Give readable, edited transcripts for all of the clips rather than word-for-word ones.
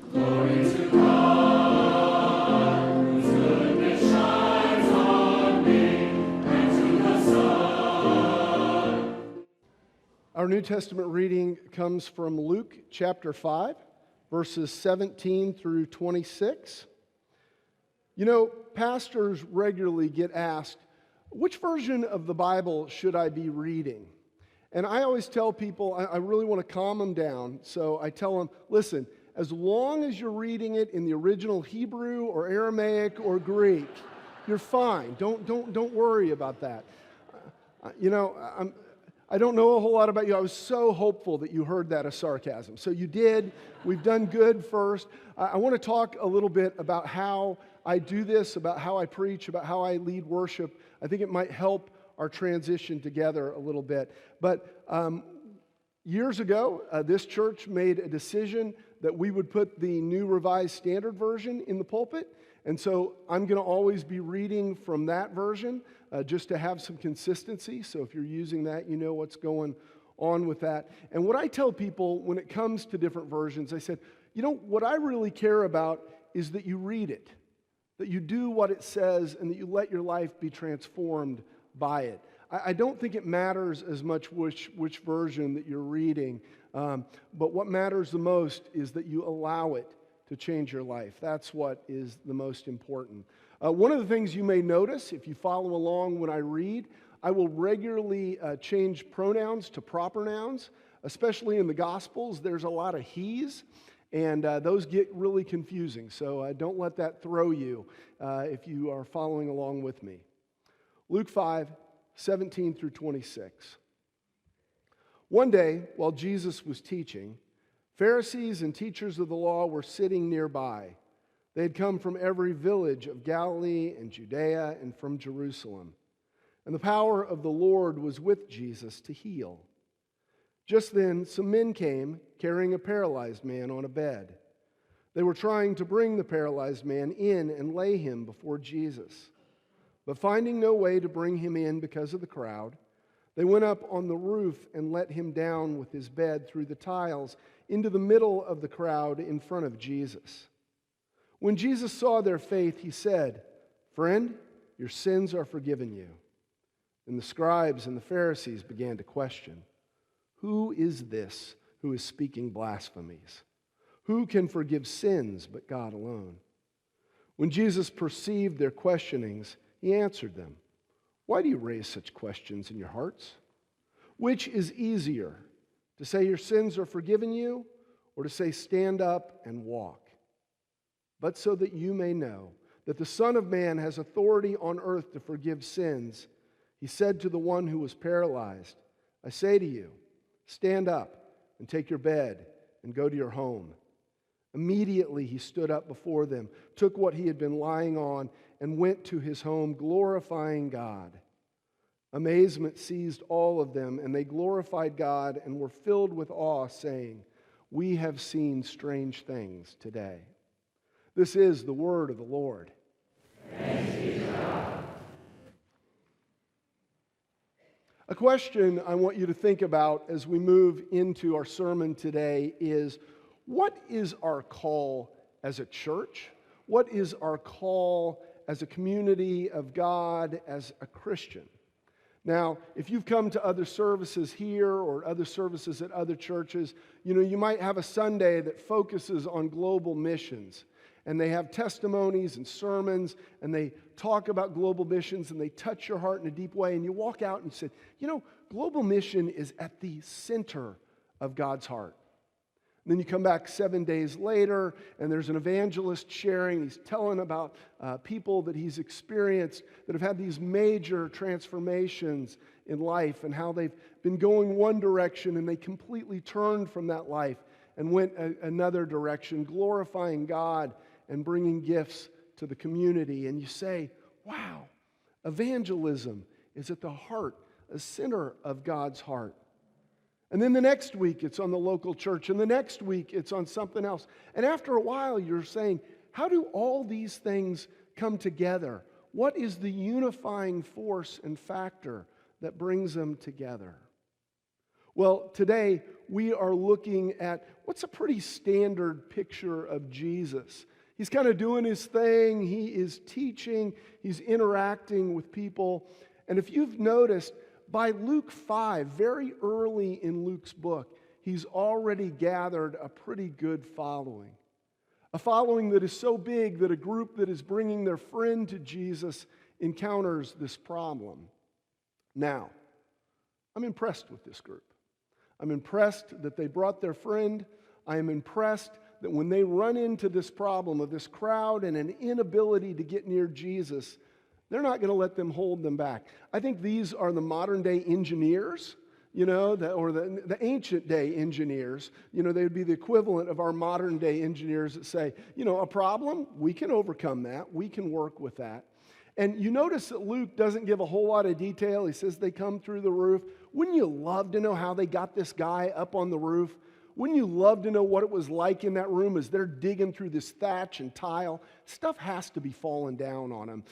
Glory to God, whose goodness shines on me and to the sun. Our New Testament reading comes from Luke chapter 5, verses 17 through 26. You know, pastors regularly get asked, which version of the Bible should I be reading? And I always tell people, I really want to calm them down, so I tell them, listen, as long as you're reading it in the original Hebrew or Aramaic or Greek, you're fine. Don't worry about that. I don't know a whole lot about you. I was so hopeful that you heard that as sarcasm. So you did. We've done good first. I want to talk a little bit about how I do this, about how I preach, about how I lead worship. I think it might help our transition together a little bit. But years ago, this church made a decision that we would put the New Revised Standard Version in the pulpit. And so I'm going to always be reading from that version just to have some consistency. So if you're using that, you know what's going on with that. And what I tell people when it comes to different versions, I said, you know, what I really care about is that you read it, that you do what it says, and that you let your life be transformed by it. I don't think it matters as much which version that you're reading, but what matters the most is that you allow it to change your life. That's what is the most important. One of the things you may notice, if you follow along when I read, I will regularly change pronouns to proper nouns, especially in the Gospels. There's a lot of he's, and those get really confusing, so don't let that throw you if you are following along with me. Luke 5, 17 through 26. One day, while Jesus was teaching, Pharisees and teachers of the law were sitting nearby. They had come from every village of Galilee and Judea and from Jerusalem. And the power of the Lord was with Jesus to heal. Just then, some men came carrying a paralyzed man on a bed. They were trying to bring the paralyzed man in and lay him before Jesus. But finding no way to bring him in because of the crowd, they went up on the roof and let him down with his bed through the tiles into the middle of the crowd in front of Jesus. When Jesus saw their faith, he said, "Friend, your sins are forgiven you." And the scribes and the Pharisees began to question, "Who is this who is speaking blasphemies? Who can forgive sins but God alone?" When Jesus perceived their questionings, he answered them, "Why do you raise such questions in your hearts? Which is easier, to say your sins are forgiven you, or to say stand up and walk? But so that you may know that the Son of Man has authority on earth to forgive sins, he said to the one who was paralyzed, I say to you, stand up and take your bed and go to your home." Immediately he stood up before them, took what he had been lying on, and went to his home, glorifying God. Amazement seized all of them, and they glorified God and were filled with awe, saying, "We have seen strange things today." This is the word of the Lord. Thanks be to God. A question I want you to think about as we move into our sermon today is, what is our call as a church? What is our call as a community of God, as a Christian? Now, if you've come to other services here or other services at other churches, you might have a Sunday that focuses on global missions. And they have testimonies and sermons, and they talk about global missions, and they touch your heart in a deep way. And you walk out and say, global mission is at the center of God's heart. And then you come back 7 days later, and there's an evangelist sharing. He's telling about people that he's experienced that have had these major transformations in life and how they've been going one direction and they completely turned from that life and went another direction, glorifying God and bringing gifts to the community. And you say, wow, evangelism is at the heart, a center of God's heart. And then the next week, it's on the local church. And the next week, it's on something else. And after a while, you're saying, how do all these things come together? What is the unifying force and factor that brings them together? Well, today, we are looking at what's a pretty standard picture of Jesus? He's kind of doing his thing. He is teaching. He's interacting with people. And if you've noticed, by Luke 5, very early in Luke's book, he's already gathered a pretty good following. A following that is so big that a group that is bringing their friend to Jesus encounters this problem. Now, I'm impressed with this group. I'm impressed that they brought their friend. I am impressed that when they run into this problem of this crowd and an inability to get near Jesus, they're not going to let them hold them back. I think these are the modern day engineers, or the ancient day engineers. They would be the equivalent of our modern day engineers that say, a problem, we can overcome that. We can work with that. And you notice that Luke doesn't give a whole lot of detail. He says they come through the roof. Wouldn't you love to know how they got this guy up on the roof? Wouldn't you love to know what it was like in that room as they're digging through this thatch and tile? Stuff has to be falling down on them,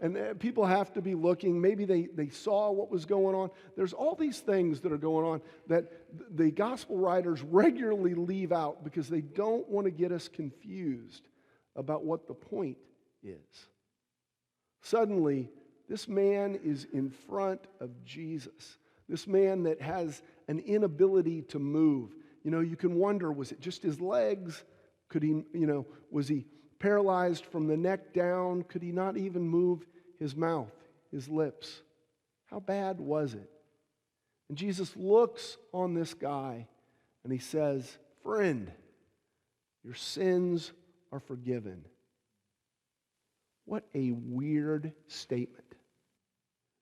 and people have to be looking. Maybe they saw what was going on. There's all these things that are going on that the gospel writers regularly leave out because they don't want to get us confused about what the point is. Suddenly, this man is in front of Jesus. This man that has an inability to move. You can wonder, was it just his legs? Could he, was he paralyzed from the neck down? Could he not even move his mouth, his lips? How bad was it? And Jesus looks on this guy and he says, "Friend, your sins are forgiven." What a weird statement.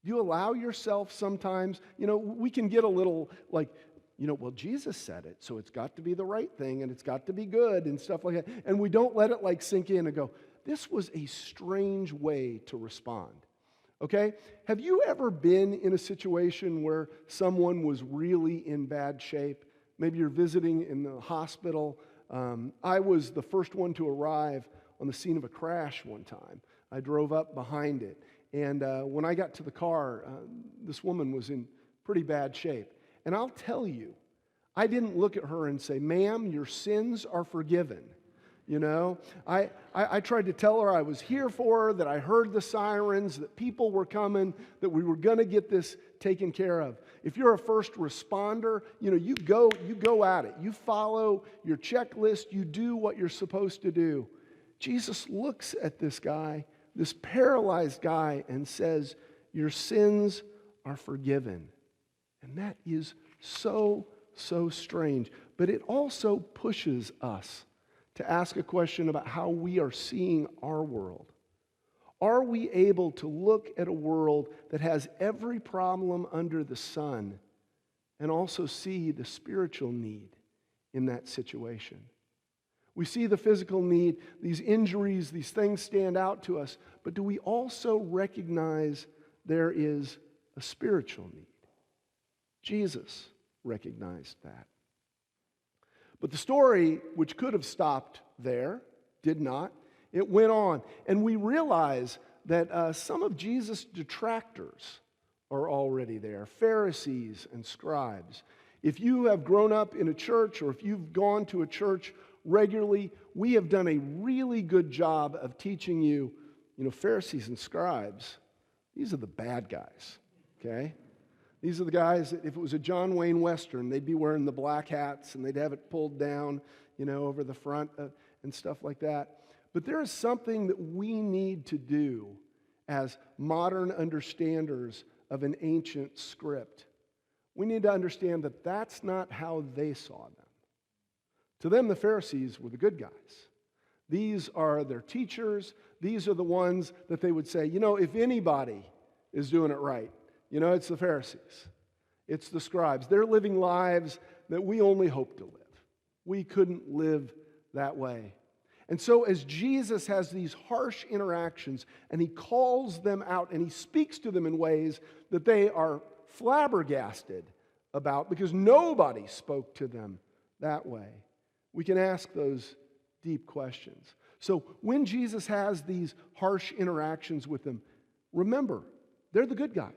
You allow yourself sometimes, we can get a little like, well, Jesus said it, so it's got to be the right thing, and it's got to be good, and stuff like that. And we don't let it sink in and go, this was a strange way to respond. Okay? Have you ever been in a situation where someone was really in bad shape? Maybe you're visiting in the hospital. I was the first one to arrive on the scene of a crash one time. I drove up behind it. And when I got to the car, this woman was in pretty bad shape. And I'll tell you, I didn't look at her and say, "Ma'am, your sins are forgiven." I tried to tell her I was here for her, that I heard the sirens, that people were coming, that we were going to get this taken care of. If you're a first responder, you go at it. You follow your checklist. You do what you're supposed to do. Jesus looks at this guy, this paralyzed guy, and says, "Your sins are forgiven." And that is so strange. But it also pushes us to ask a question about how we are seeing our world. Are we able to look at a world that has every problem under the sun and also see the spiritual need in that situation? We see the physical need, these injuries, these things stand out to us, but do we also recognize there is a spiritual need? Jesus recognized that. But the story, which could have stopped there, did not. It went on. And we realize that some of Jesus' detractors are already there, Pharisees and scribes. If you have grown up in a church or if you've gone to a church regularly, we have done a really good job of teaching you, Pharisees and scribes, these are the bad guys, okay? These are the guys that if it was a John Wayne Western, they'd be wearing the black hats and they'd have it pulled down, over the front and stuff like that. But there is something that we need to do as modern understanders of an ancient script. We need to understand that that's not how they saw them. To them, the Pharisees were the good guys. These are their teachers. These are the ones that they would say, if anybody is doing it right, it's the Pharisees. It's the scribes. They're living lives that we only hope to live. We couldn't live that way. And so as Jesus has these harsh interactions and he calls them out and he speaks to them in ways that they are flabbergasted about because nobody spoke to them that way, we can ask those deep questions. So when Jesus has these harsh interactions with them, remember, they're the good guys.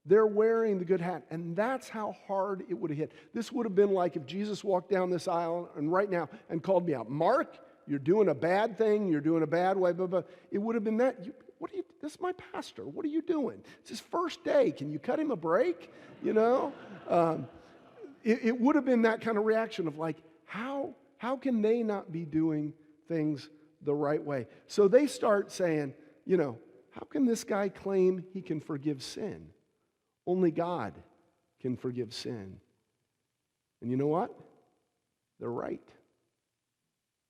They're wearing the good hat. And that's how hard it would have hit. This would have been like if Jesus walked down this aisle and right now and called me out, Mark, you're doing a bad thing. You're doing a bad way. Blah, blah. It would have been that. This is my pastor. What are you doing? It's his first day. Can you cut him a break? You know? It would have been that kind of reaction of like, how can they not be doing things the right way? So they start saying, how can this guy claim he can forgive sin? Only God can forgive sin. And you know what? They're right.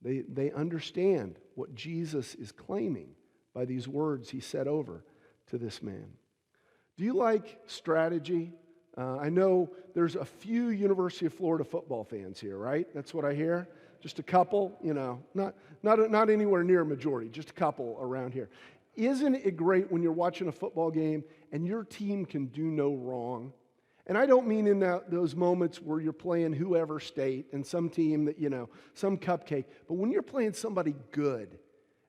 They understand what Jesus is claiming by these words he said over to this man. Do you like strategy? I know there's a few University of Florida football fans here, right? That's what I hear. Just a couple, not anywhere near a majority, just a couple around here. Isn't it great when you're watching a football game and your team can do no wrong? And I don't mean in those moments where you're playing whoever state and some team that, some cupcake, but when you're playing somebody good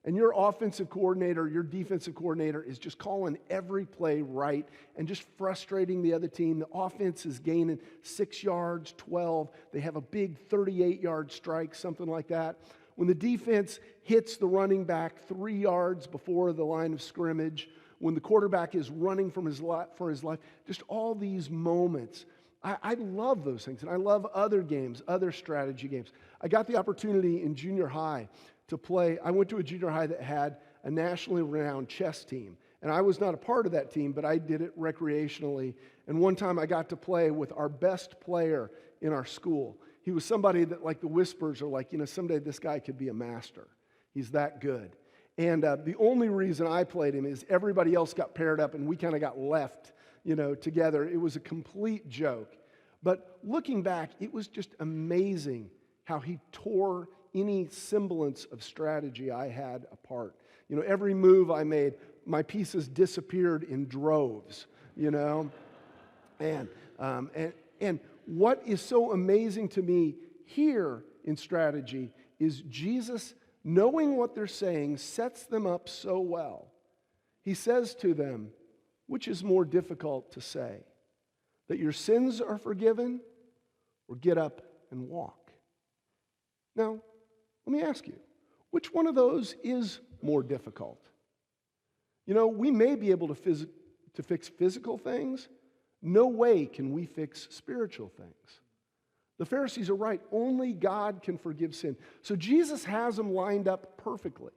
and your offensive coordinator, your defensive coordinator is just calling every play right and just frustrating the other team. The offense is gaining 6 yards, 12. They have a big 38-yard strike, something like that. When the defense hits the running back 3 yards before the line of scrimmage, when the quarterback is running for his life, just all these moments. I love those things, and I love other games, other strategy games. I got the opportunity in junior high to play. I went to a junior high that had a nationally renowned chess team, and I was not a part of that team, but I did it recreationally. And one time I got to play with our best player in our school. He was somebody that, like the whispers are like, someday this guy could be a master. He's that good. And the only reason I played him is everybody else got paired up and we kind of got left, together. It was a complete joke. But looking back, it was just amazing how he tore any semblance of strategy I had apart. Every move I made, my pieces disappeared in droves, And what is so amazing to me here in strategy is Jesus, knowing what they're saying, sets them up so well. He says to them, which is more difficult to say, that your sins are forgiven or get up and walk? Now, let me ask you, which one of those is more difficult? We may be able to fix physical things. No way can we fix spiritual things. The Pharisees are right. Only God can forgive sin. So Jesus has them lined up perfectly.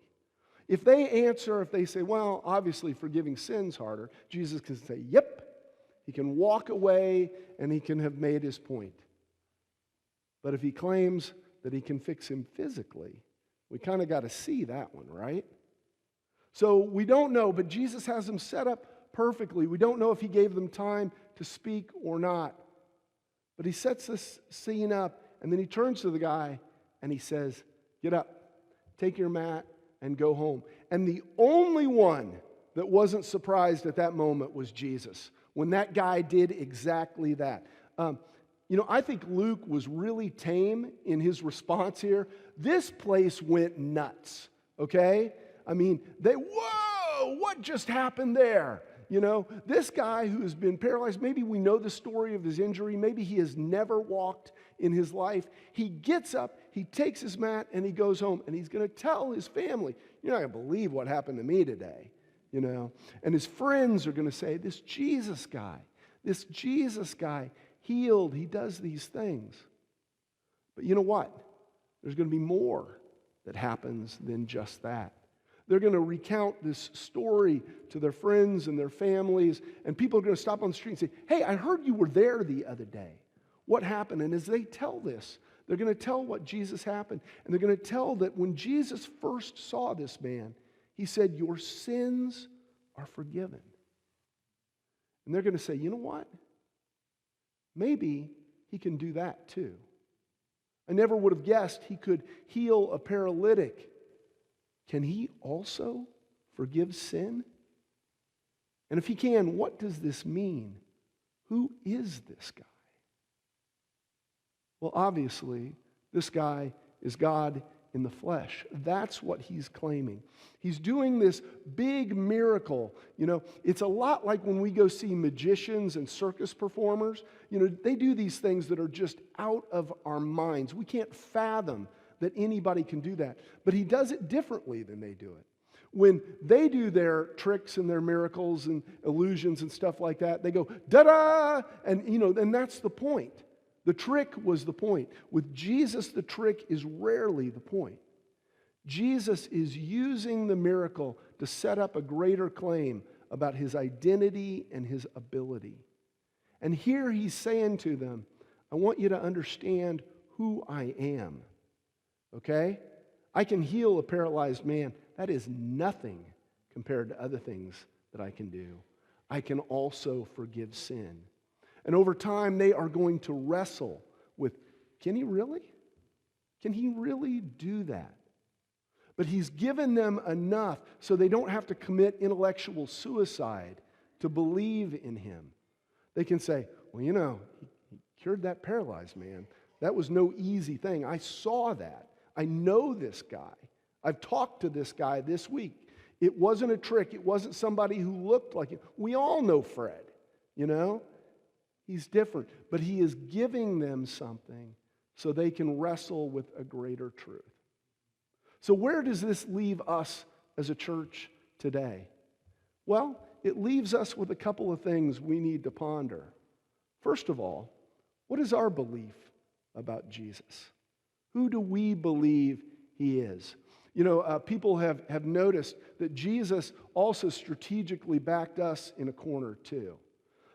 If they say, well, obviously forgiving sin's harder, Jesus can say, yep. He can walk away and he can have made his point. But if he claims that he can fix him physically, we kind of got to see that one, right? So we don't know, but Jesus has them set up perfectly. We don't know if he gave them time to speak or not. But he sets this scene up, and then he turns to the guy, and he says, get up, take your mat, and go home. And the only one that wasn't surprised at that moment was Jesus, when that guy did exactly that. I think Luke was really tame in his response here. This place went nuts, okay? Whoa, what just happened there? This guy who has been paralyzed, maybe we know the story of his injury. Maybe he has never walked in his life. He gets up, he takes his mat, and he goes home. And he's going to tell his family, you're not going to believe what happened to me today. And his friends are going to say, this Jesus guy healed, he does these things. But you know what? There's going to be more that happens than just that. They're going to recount this story to their friends and their families, and people are going to stop on the street and say, hey, I heard you were there the other day. What happened? And as they tell this, they're going to tell what Jesus happened, and they're going to tell that when Jesus first saw this man, he said, your sins are forgiven. And they're going to say, you know what? Maybe he can do that too. I never would have guessed he could heal a paralytic. Can he also forgive sin? And if he can, what does this mean? Who is this guy? Well, obviously, this guy is God in the flesh. That's what he's claiming. He's doing this big miracle. It's a lot like when we go see magicians and circus performers. They do these things that are just out of our minds. We can't fathom that anybody can do that. But he does it differently than they do it. When they do their tricks and their miracles and illusions and stuff like that, they go, da-da! And that's the point. The trick was the point. With Jesus, the trick is rarely the point. Jesus is using the miracle to set up a greater claim about his identity and his ability. And here he's saying to them, I want you to understand who I am. Okay? I can heal a paralyzed man. That is nothing compared to other things that I can do. I can also forgive sin. And over time, they are going to wrestle with, can he really? Can he really do that? But he's given them enough so they don't have to commit intellectual suicide to believe in him. They can say, well, he cured that paralyzed man. That was no easy thing. I saw that. I know this guy. I've talked to this guy this week. It wasn't a trick. It wasn't somebody who looked like him. We all know Fred, He's different. But he is giving them something so they can wrestle with a greater truth. So where does this leave us as a church today? Well, it leaves us with a couple of things we need to ponder. First of all, what is our belief about Jesus? Who do we believe he is? People have noticed that Jesus also strategically backed us in a corner too.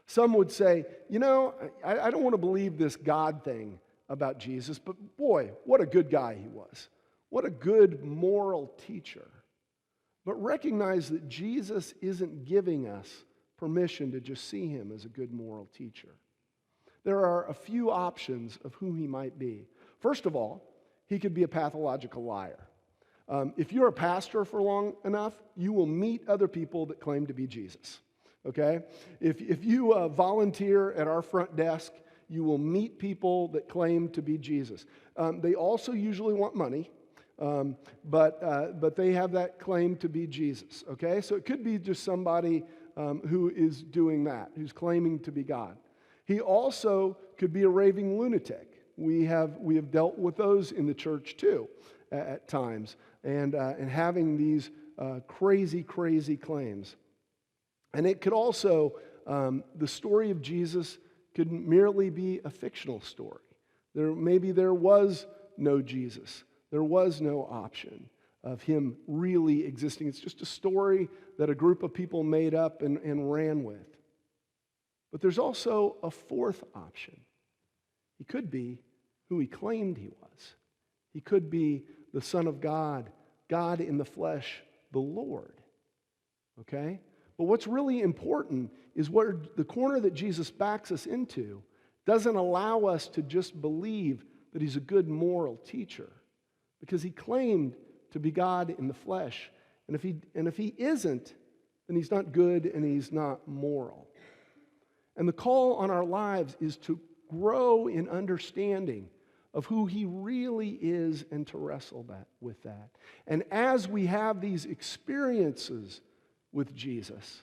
Some would say, I don't want to believe this God thing about Jesus, but boy, what a good guy he was. What a good moral teacher. But recognize that Jesus isn't giving us permission to just see him as a good moral teacher. There are a few options of who he might be. First of all, he could be a pathological liar. If you're a pastor for long enough, you will meet other people that claim to be Jesus. Okay? If you volunteer at our front desk, you will meet people that claim to be Jesus. They also usually want money, but they have that claim to be Jesus. Okay? So it could be just somebody who is doing that, who's claiming to be God. He also could be a raving lunatic. We have dealt with those in the church too at times, and having these crazy claims. And it could also, the story of Jesus could merely be a fictional story. Maybe there was no Jesus. There was no option of him really existing. It's just a story that a group of people made up and ran with. But there's also a fourth option. He could be who he claimed he was. He could be the Son of God, God in the flesh, the Lord. Okay? But what's really important is where the corner that Jesus backs us into doesn't allow us to just believe that he's a good moral teacher, because he claimed to be God in the flesh. And if he isn't, then he's not good and he's not moral. And the call on our lives is to grow in understanding of who he really is and to wrestle with that. And as we have these experiences with Jesus,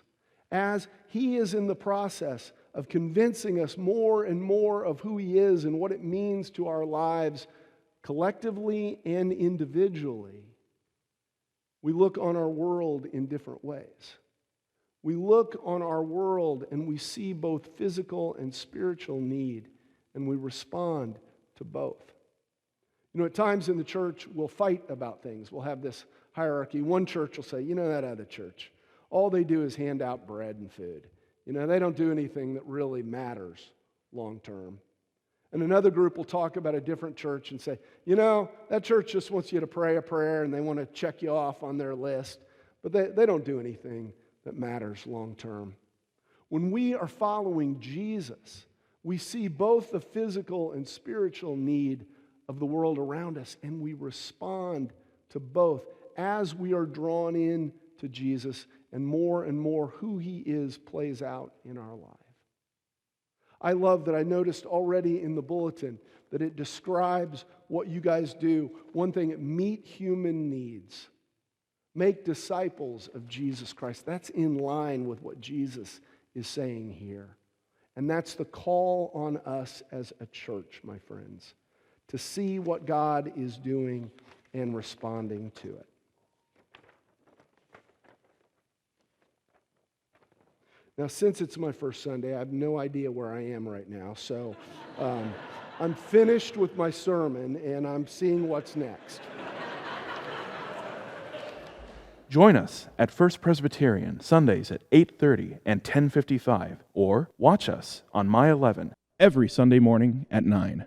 as he is in the process of convincing us more and more of who he is and what it means to our lives collectively and individually, we look on our world in different ways. We look on our world and we see both physical and spiritual need, and we respond to both. At times in the church, we'll fight about things. We'll have this hierarchy. One church will say, that other church, all they do is hand out bread and food. They don't do anything that really matters long term. And another group will talk about a different church and say, that church just wants you to pray a prayer and they want to check you off on their list, but they don't do anything that matters long term. When we are following Jesus, we see both the physical and spiritual need of the world around us, and we respond to both as we are drawn in to Jesus, and more who he is plays out in our life. I love that I noticed already in the bulletin that it describes what you guys do. One thing, meet human needs. Make disciples of Jesus Christ. That's in line with what Jesus is saying here. And that's the call on us as a church, my friends, to see what God is doing and responding to it. Now, since it's my first Sunday, I have no idea where I am right now, so I'm finished with my sermon, and I'm seeing what's next. Join us at First Presbyterian Sundays at 8:30 and 10:55, or watch us on My 11 every Sunday morning at 9.